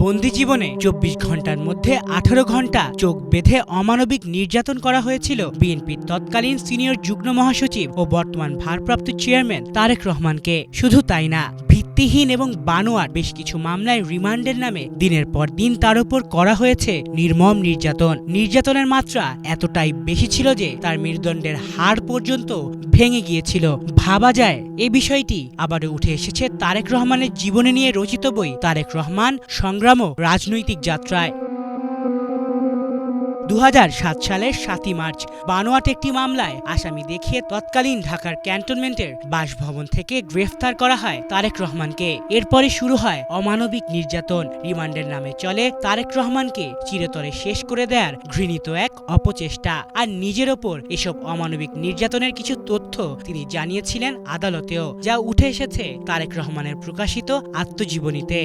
বন্দি জীবনে ২৪ ঘন্টার মধ্যে ১৮ ঘন্টা চোখ বেঁধে অমানবিক নির্যাতন করা হয়েছিল বিএনপির তৎকালীন সিনিয়র যুগ্ম মহাসচিব ও বর্তমান ভারপ্রাপ্ত চেয়ারম্যান তারেক রহমানকে। শুধু তাই না, ভিত্তিহীন এবং বানোয়াট বেশ কিছু মামলায় রিমান্ডের নামে দিনের পর দিন তার উপর করা হয়েছে নির্মম নির্যাতন। নির্যাতনের মাত্রা এতটাই বেশি ছিল যে তার মেরুদণ্ডের হাড় পর্যন্ত ভেঙে গিয়েছিল। ভাবা যায় এ বিষয়টি আবারও উঠে এসেছে তারেক রহমানের জীবনে নিয়ে রচিত বই তারেক রহমান সংগ্রাম ও রাজনৈতিক যাত্রায়। ২০০৭ সালের ৭ই মার্চ বানোয়াট একটি মামলায় আসামি দেখিয়ে তৎকালীন ঢাকার ক্যান্টনমেন্টের বাসভবন থেকে গ্রেফতার করা হয় তারেক রহমানকে। এরপরে শুরু হয় অমানবিক নির্যাতন। রিমান্ডের নামে চলে তারেক রহমানকে চিরতরে শেষ করে দেয়ার ঘৃণিত এক অপচেষ্টা। আর নিজের ওপর এসব অমানবিক নির্যাতনের কিছু তথ্য তিনি জানিয়েছিলেন আদালতেও, যা উঠে এসেছে তারেক রহমানের প্রকাশিত আত্মজীবনীতে।